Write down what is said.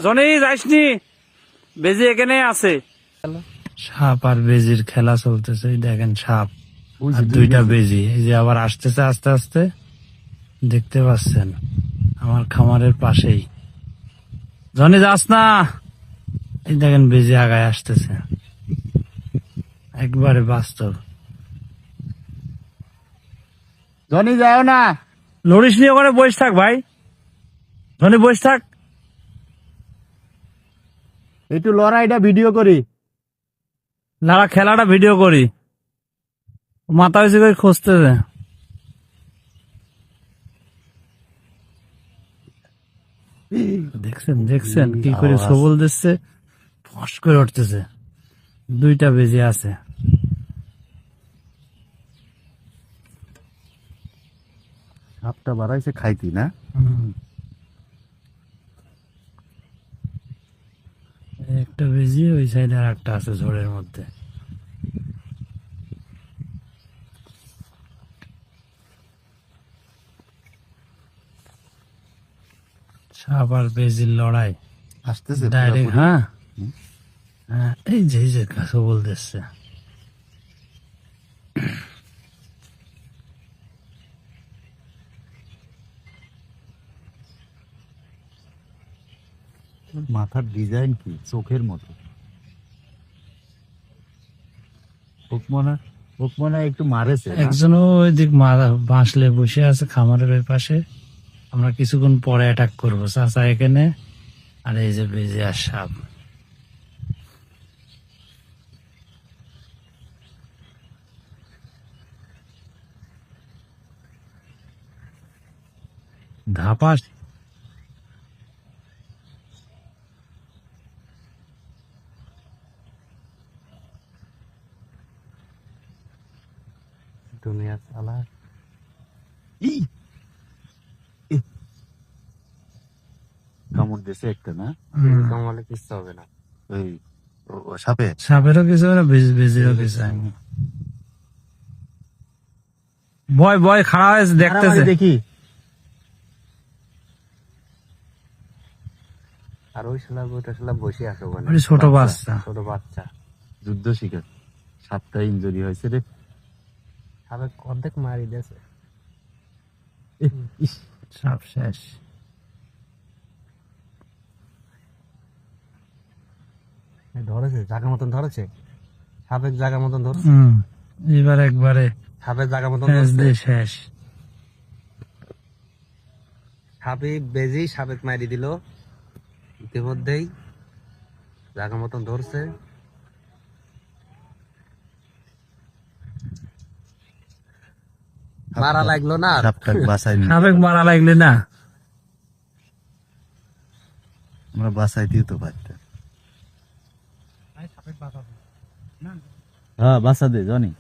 Johnny যাইসনি, বেজি এখানে আছে। সাপ আর বেজির খেলা চলতেছে, দেখেন সাপ আর দুইটা বেজি, এই যে আবার আসতেছে আস্তে আস্তে, দেখতে পাচ্ছেন আমার খামারের পাশেই। জনি যাস না, এই দেখেন বেজি আগায় আসতেছে, একবারে বাস্তব। জনি যাও না, লড়িস নি, ওখানে বসে থাক ভাই, জনি বসে থাক, একটু লড়াইটা ভিডিও করি, লড়া খেলাটা ভিডিও করি। মাথা হয়েছে করে খুঁজতেছে, দেখছেন দেখছেন কি করে সবল দিচ্ছে, ফস করে উঠতেছে, দুইটা বেজে আছে। সাপটা বাড়াইছে খাইতি না, একটা বেজি, ওই সাইডে আর একটা আছে ঝোড়ের মধ্যে। সাপ আর বেজির লড়াই আসতেছে ডাইরেক্ট। হ্যাঁ হ্যাঁ, এই যে সবল দিচ্ছে। মাথার ডিজাইন কি চোখের মতো। ওকমনা একটু মারেছে না? একজনও ওই দিক বাঁশলে বসে আছে খামারের ওই পাশে। আমরা কিছুক্ষণ পরে অ্যাটাক করবো চাচা এখানে, আর এই যে বেজে আর সাপ। ধাপাস দুনিয়া চালা। কামড় দিয়েছে একটা না? কামড়ালে কিচ্ছু হবে না। ওই সাপে সাপেরও কিছু হয় না, বেজিরও কিছু হয় না। বয় খাড়া হয়েছে দেখতেছে। দেখি আর ওই শালা বসে আছে ওখানে, ওই ছোট বাচ্চা। ছোট বাচ্চা। যুদ্ধ শিকার। সাপটা ইনজুরি হয়েছে রে। সাপে অর্ধেক মারি দিয়েছে। সাপ শেষ। ধরেছে জায়গা মতন ধরেছে, সাপের জায়গা মতন ধরেছে, এবার একবারে সাপের জায়গা মতন শেষ ধরছে। দিয়ে শেষ। সাপে বেজেই সাপে মারি দিল, ইতিমধ্যেই জায়গা মতন ধরছে। মারা লাগলো না, সাপটা বাঁচাই সাপেক মারা লাগলে না, আমরা বাঁচাই দিও তো পারতাম। হ্যাঁ বাঁচা দে জনি।